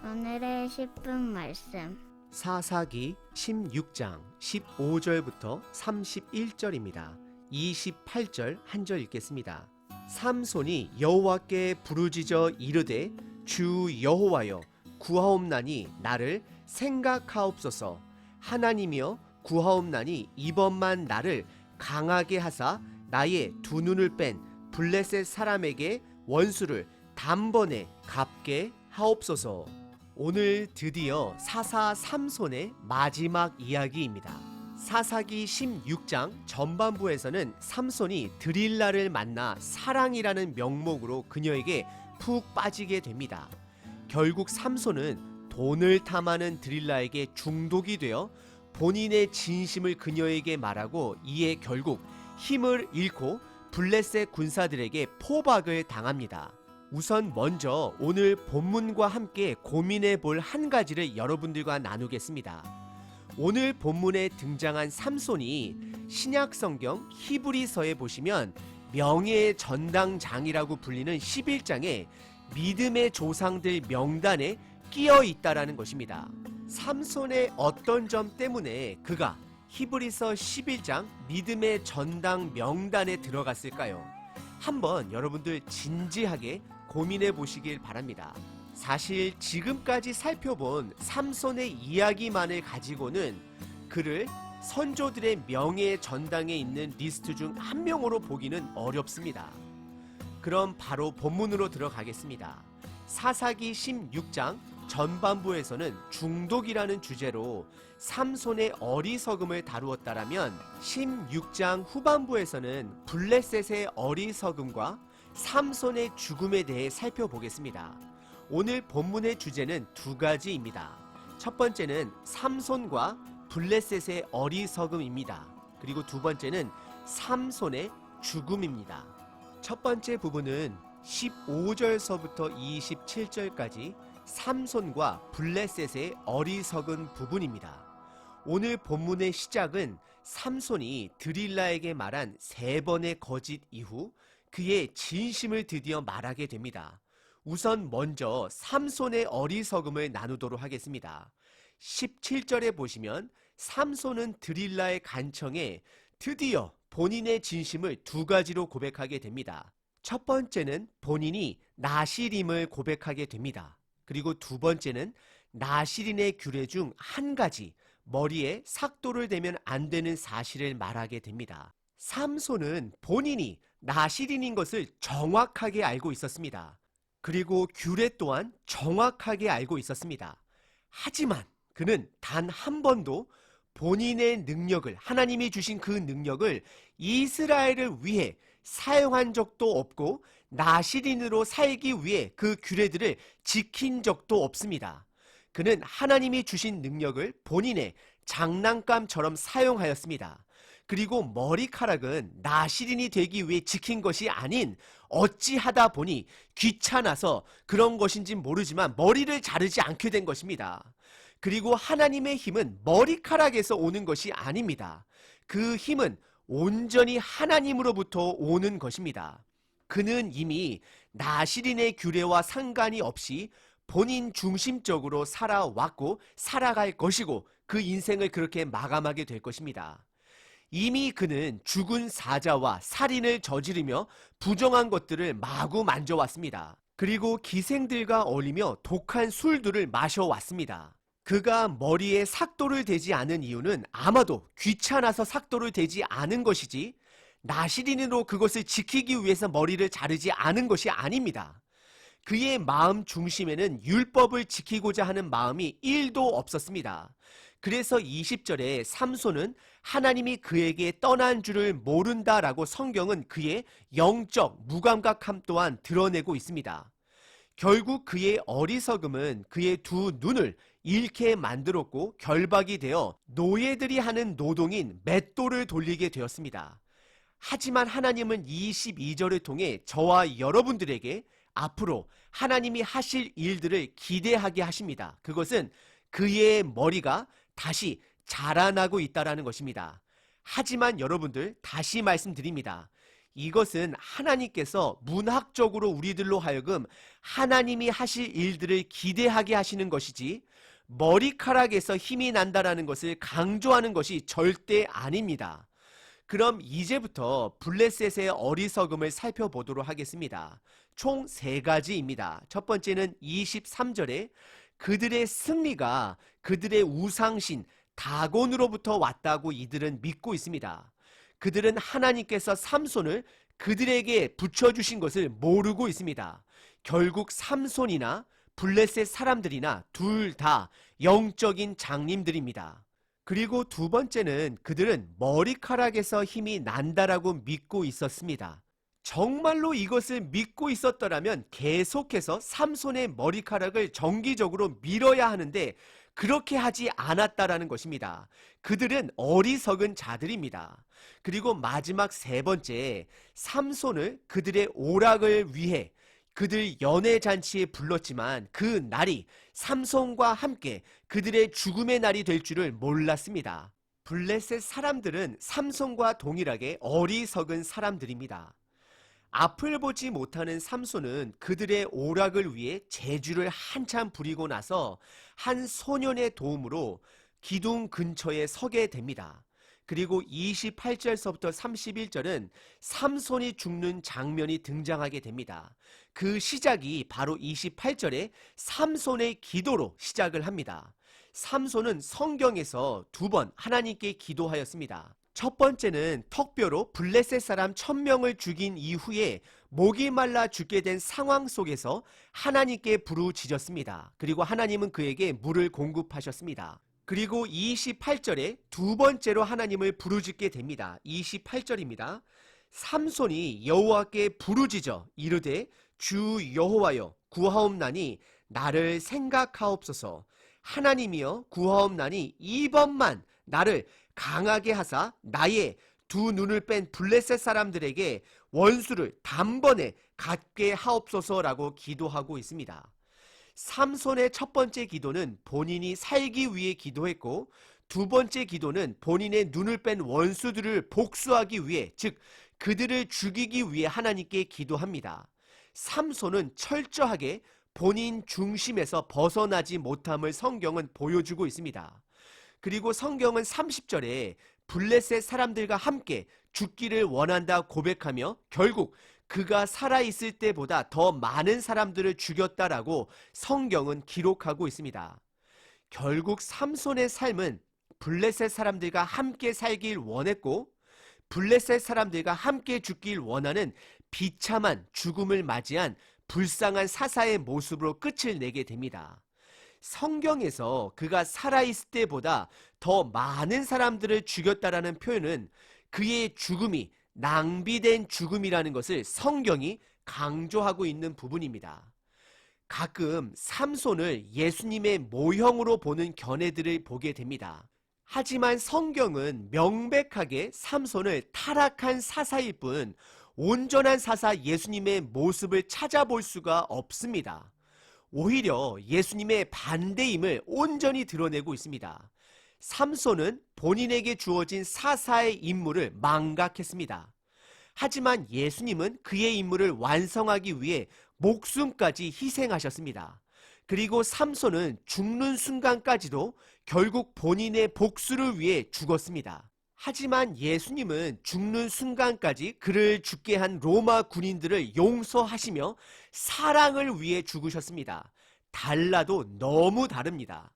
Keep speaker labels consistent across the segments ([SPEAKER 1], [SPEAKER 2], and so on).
[SPEAKER 1] 오늘의 10분 말씀.
[SPEAKER 2] 사사기 16장 15절부터 31절입니다. 28절 한 절 읽겠습니다. 삼손이 여호와께 부르짖어 이르되 주 여호와여 구하옵나니 나를 생각하옵소서. 하나님이여 구하옵나니 이번만 나를 강하게 하사 나의 두 눈을 뺀 블레셋 사람에게 원수를 단번에 갚게 하옵소서. 오늘 드디어 사사 삼손의 마지막 이야기입니다. 사사기 16장 전반부에서는 삼손이 드릴라를 만나 사랑이라는 명목으로 그녀에게 푹 빠지게 됩니다. 결국 삼손은 돈을 탐하는 드릴라에게 중독이 되어 본인의 진심을 그녀에게 말하고 이에 결국 힘을 잃고 블레셋 군사들에게 포박을 당합니다. 우선 먼저 오늘 본문과 함께 고민해 볼 한 가지를 여러분들과 나누겠습니다. 오늘 본문에 등장한 삼손이 신약성경 히브리서에 보시면 명예의 전당장이라고 불리는 11장에 믿음의 조상들 명단에 끼어 있다라는 것입니다. 삼손의 어떤 점 때문에 그가 히브리서 11장 믿음의 전당 명단에 들어갔을까요? 한번 여러분들 진지하게 고민해 보시길 바랍니다. 사실 지금까지 살펴본 삼손의 이야기만을 가지고는 그를 선조들의 명예의 전당에 있는 리스트 중 한 명으로 보기는 어렵습니다. 그럼 바로 본문으로 들어가겠습니다. 사사기 16장 전반부에서는 중독이라는 주제로 삼손의 어리석음을 다루었다라면 16장 후반부에서는 블레셋의 어리석음과 삼손의 죽음에 대해 살펴보겠습니다. 오늘 본문의 주제는 두 가지입니다. 첫 번째는 삼손과 블레셋의 어리석음입니다. 그리고 두 번째는 삼손의 죽음입니다. 첫 번째 부분은 15절서부터 27절까지 삼손과 블레셋의 어리석은 부분입니다. 오늘 본문의 시작은 삼손이 드릴라에게 말한 3번의 거짓 이후 그의 진심을 드디어 말하게 됩니다. 우선 먼저 삼손의 어리석음을 나누도록 하겠습니다. 17절에 보시면 삼손은 드릴라의 간청에 드디어 본인의 진심을 두 가지로 고백하게 됩니다. 첫 번째는 본인이 나실임을 고백하게 됩니다. 그리고 두 번째는 나실인의 규례 중 한 가지, 머리에 삭도를 대면 안 되는 사실을 말하게 됩니다. 삼손은 본인이 나실인인 것을 정확하게 알고 있었습니다. 그리고 규례 또한 정확하게 알고 있었습니다. 하지만 그는 단 한 번도 본인의 능력을, 하나님이 주신 그 능력을 이스라엘을 위해 사용한 적도 없고 나실인으로 살기 위해 그 규례들을 지킨 적도 없습니다. 그는 하나님이 주신 능력을 본인의 장난감처럼 사용하였습니다. 그리고 머리카락은 나실인이 되기 위해 지킨 것이 아닌 어찌하다 보니 귀찮아서 그런 것인지 모르지만 머리를 자르지 않게 된 것입니다. 그리고 하나님의 힘은 머리카락에서 오는 것이 아닙니다. 그 힘은 온전히 하나님으로부터 오는 것입니다. 그는 이미 나실인의 규례와 상관이 없이 본인 중심적으로 살아왔고 살아갈 것이고 그 인생을 그렇게 마감하게 될 것입니다. 이미 그는 죽은 사자와 살인을 저지르며 부정한 것들을 마구 만져왔습니다. 그리고 기생들과 어울리며 독한 술들을 마셔왔습니다. 그가 머리에 삭도를 대지 않은 이유는 아마도 귀찮아서 삭도를 대지 않은 것이지 나실인으로 그것을 지키기 위해서 머리를 자르지 않은 것이 아닙니다. 그의 마음 중심에는 율법을 지키고자 하는 마음이 1도 없었습니다. 그래서 20절에 삼손은 하나님이 그에게 떠난 줄을 모른다라고 성경은 그의 영적 무감각함 또한 드러내고 있습니다. 결국 그의 어리석음은 그의 두 눈을 잃게 만들었고 결박이 되어 노예들이 하는 노동인 맷돌을 돌리게 되었습니다. 하지만 하나님은 22절을 통해 저와 여러분들에게 앞으로 하나님이 하실 일들을 기대하게 하십니다. 그것은 그의 머리가 다시 자라나고 있다는 것입니다. 하지만 여러분들 다시 말씀드립니다. 이것은 하나님께서 문학적으로 우리들로 하여금 하나님이 하실 일들을 기대하게 하시는 것이지 머리카락에서 힘이 난다라는 것을 강조하는 것이 절대 아닙니다. 그럼 이제부터 블레셋의 어리석음을 살펴보도록 하겠습니다. 총 3가지입니다. 첫 번째는 23절에 그들의 승리가 그들의 우상신 다곤으로부터 왔다고 이들은 믿고 있습니다. 그들은 하나님께서 삼손을 그들에게 붙여주신 것을 모르고 있습니다. 결국 삼손이나 블레셋 사람들이나 둘 다 영적인 장님들입니다. 그리고 두 번째는 그들은 머리카락에서 힘이 난다라고 믿고 있었습니다. 정말로 이것을 믿고 있었더라면 계속해서 삼손의 머리카락을 정기적으로 밀어야 하는데 그렇게 하지 않았다라는 것입니다. 그들은 어리석은 자들입니다. 그리고 마지막 3번째, 삼손을 그들의 오락을 위해 그들 연회잔치에 불렀지만 그 날이 삼손과 함께 그들의 죽음의 날이 될 줄을 몰랐습니다. 블레셋 사람들은 삼손과 동일하게 어리석은 사람들입니다. 앞을 보지 못하는 삼손은 그들의 오락을 위해 제주를 한참 부리고 나서 한 소년의 도움으로 기둥 근처에 서게 됩니다. 그리고 28절서부터 31절은 삼손이 죽는 장면이 등장하게 됩니다. 그 시작이 바로 28절에 삼손의 기도로 시작을 합니다. 삼손은 성경에서 2번 하나님께 기도하였습니다. 첫 번째는 턱뼈로 블레셋 사람 1000명을 죽인 이후에 목이 말라 죽게 된 상황 속에서 하나님께 부르짖었습니다. 그리고 하나님은 그에게 물을 공급하셨습니다. 그리고 28절에 2번째로 하나님을 부르짖게 됩니다. 28절입니다. 삼손이 여호와께 부르짖어 이르되 주 여호와여 구하옵나니 나를 생각하옵소서. 하나님이여 구하옵나니 이번만 나를 강하게 하사 나의 2 눈을 뺀 블레셋 사람들에게 원수를 단번에 갖게 하옵소서라고 기도하고 있습니다. 삼손의 첫 번째 기도는 본인이 살기 위해 기도했고 2번째 기도는 본인의 눈을 뺀 원수들을 복수하기 위해, 즉 그들을 죽이기 위해 하나님께 기도합니다. 삼손은 철저하게 본인 중심에서 벗어나지 못함을 성경은 보여주고 있습니다. 그리고 성경은 30절에 블레셋 사람들과 함께 죽기를 원한다 고백하며 결국 그가 살아있을 때보다 더 많은 사람들을 죽였다라고 성경은 기록하고 있습니다. 결국 삼손의 삶은 블레셋 사람들과 함께 살길 원했고 블레셋 사람들과 함께 죽길 원하는 비참한 죽음을 맞이한 불쌍한 사사의 모습으로 끝을 내게 됩니다. 성경에서 그가 살아있을 때보다 더 많은 사람들을 죽였다라는 표현은 그의 죽음이 낭비된 죽음이라는 것을 성경이 강조하고 있는 부분입니다. 가끔 삼손을 예수님의 모형으로 보는 견해들을 보게 됩니다. 하지만 성경은 명백하게 삼손을 타락한 사사일 뿐 온전한 사사 예수님의 모습을 찾아볼 수가 없습니다. 오히려 예수님의 반대임을 온전히 드러내고 있습니다. 삼손은 본인에게 주어진 사사의 임무를 망각했습니다. 하지만 예수님은 그의 임무를 완성하기 위해 목숨까지 희생하셨습니다. 그리고 삼손은 죽는 순간까지도 결국 본인의 복수를 위해 죽었습니다. 하지만 예수님은 죽는 순간까지 그를 죽게 한 로마 군인들을 용서하시며 사랑을 위해 죽으셨습니다. 달라도 너무 다릅니다.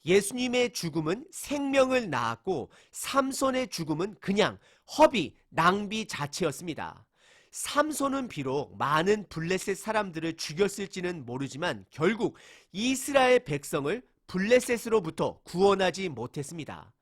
[SPEAKER 2] 예수님의 죽음은 생명을 낳았고 삼손의 죽음은 그냥 허비, 낭비 자체였습니다. 삼손은 비록 많은 블레셋 사람들을 죽였을지는 모르지만 결국 이스라엘 백성을 블레셋으로부터 구원하지 못했습니다.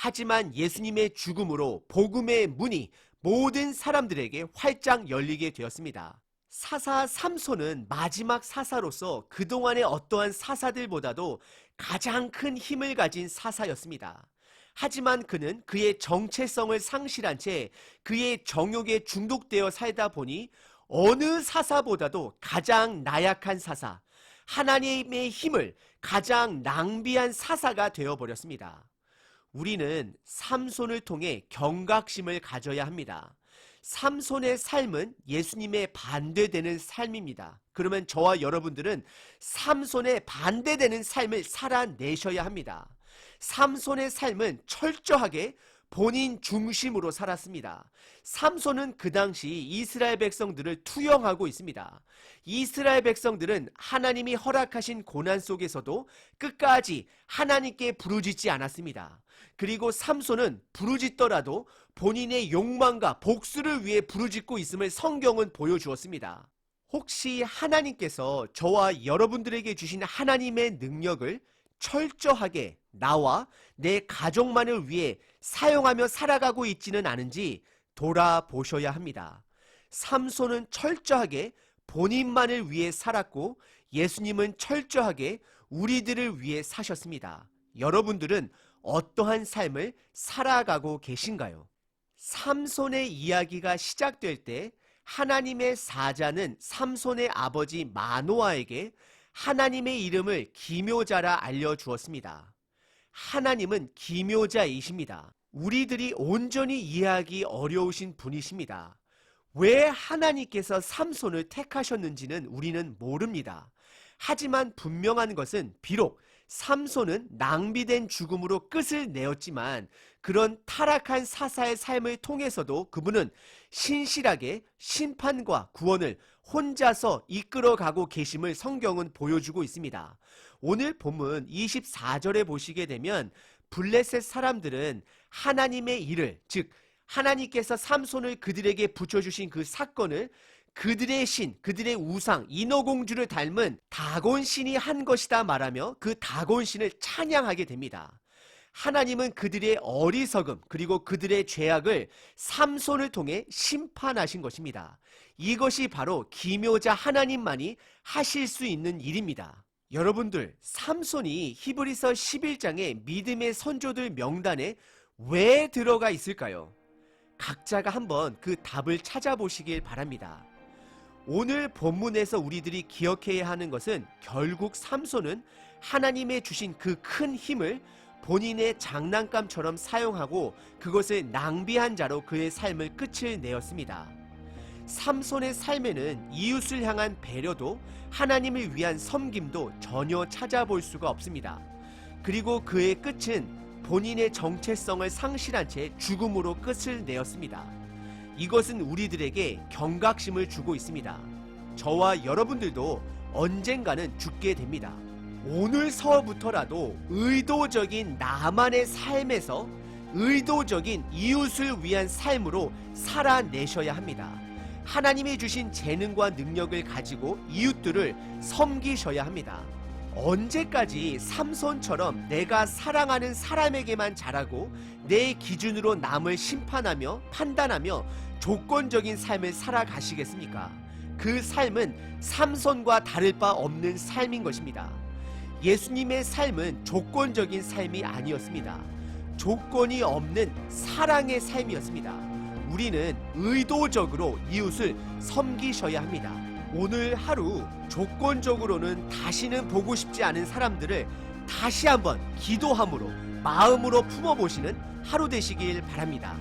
[SPEAKER 2] 하지만 예수님의 죽음으로 복음의 문이 모든 사람들에게 활짝 열리게 되었습니다. 사사 삼손은 마지막 사사로서 그동안의 어떠한 사사들보다도 가장 큰 힘을 가진 사사였습니다. 하지만 그는 그의 정체성을 상실한 채 그의 정욕에 중독되어 살다 보니 어느 사사보다도 가장 나약한 사사, 하나님의 힘을 가장 낭비한 사사가 되어버렸습니다. 우리는 삼손을 통해 경각심을 가져야 합니다. 삼손의 삶은 예수님의 반대되는 삶입니다. 그러면 저와 여러분들은 삼손의 반대되는 삶을 살아내셔야 합니다. 삼손의 삶은 철저하게 본인 중심으로 살았습니다. 삼손은 그 당시 이스라엘 백성들을 투영하고 있습니다. 이스라엘 백성들은 하나님이 허락하신 고난 속에서도 끝까지 하나님께 부르짖지 않았습니다. 그리고 삼손은 부르짖더라도 본인의 욕망과 복수를 위해 부르짖고 있음을 성경은 보여주었습니다. 혹시 하나님께서 저와 여러분들에게 주신 하나님의 능력을 철저하게 나와 내 가족만을 위해 사용하며 살아가고 있지는 않은지 돌아보셔야 합니다. 삼손은 철저하게 본인만을 위해 살았고 예수님은 철저하게 우리들을 위해 사셨습니다. 여러분들은 어떠한 삶을 살아가고 계신가요? 삼손의 이야기가 시작될 때 하나님의 사자는 삼손의 아버지 마노아에게 하나님의 이름을 기묘자라 알려주었습니다. 하나님은 기묘자이십니다. 우리들이 온전히 이해하기 어려우신 분이십니다. 왜 하나님께서 삼손을 택하셨는지는 우리는 모릅니다. 하지만 분명한 것은 비록 삼손은 낭비된 죽음으로 끝을 내었지만 그런 타락한 사사의 삶을 통해서도 그분은 신실하게 심판과 구원을 혼자서 이끌어가고 계심을 성경은 보여주고 있습니다. 오늘 본문 24절에 보시게 되면 블레셋 사람들은 하나님의 일을, 즉 하나님께서 삼손을 그들에게 붙여주신 그 사건을 그들의 신, 그들의 우상 인어공주를 닮은 다곤신이 한 것이다 말하며 그 다곤신을 찬양하게 됩니다. 하나님은 그들의 어리석음 그리고 그들의 죄악을 삼손을 통해 심판하신 것입니다. 이것이 바로 기묘자 하나님만이 하실 수 있는 일입니다. 여러분들, 삼손이 히브리서 11장의 믿음의 선조들 명단에 왜 들어가 있을까요? 각자가 한번 그 답을 찾아보시길 바랍니다. 오늘 본문에서 우리들이 기억해야 하는 것은 결국 삼손은 하나님의 주신 그 큰 힘을 본인의 장난감처럼 사용하고 그것을 낭비한 자로 그의 삶을 끝을 내었습니다. 삼손의 삶에는 이웃을 향한 배려도 하나님을 위한 섬김도 전혀 찾아볼 수가 없습니다. 그리고 그의 끝은 본인의 정체성을 상실한 채 죽음으로 끝을 내었습니다. 이것은 우리들에게 경각심을 주고 있습니다. 저와 여러분들도 언젠가는 죽게 됩니다. 오늘서부터라도 의도적인 나만의 삶에서 의도적인 이웃을 위한 삶으로 살아내셔야 합니다. 하나님이 주신 재능과 능력을 가지고 이웃들을 섬기셔야 합니다. 언제까지 삼손처럼 내가 사랑하는 사람에게만 잘하고 내 기준으로 남을 심판하며 판단하며 조건적인 삶을 살아가시겠습니까? 그 삶은 삼손과 다를 바 없는 삶인 것입니다. 예수님의 삶은 조건적인 삶이 아니었습니다. 조건이 없는 사랑의 삶이었습니다. 우리는 의도적으로 이웃을 섬기셔야 합니다. 오늘 하루 조건적으로는 다시는 보고 싶지 않은 사람들을 다시 한번 기도함으로 마음으로 품어보시는 하루 되시길 바랍니다.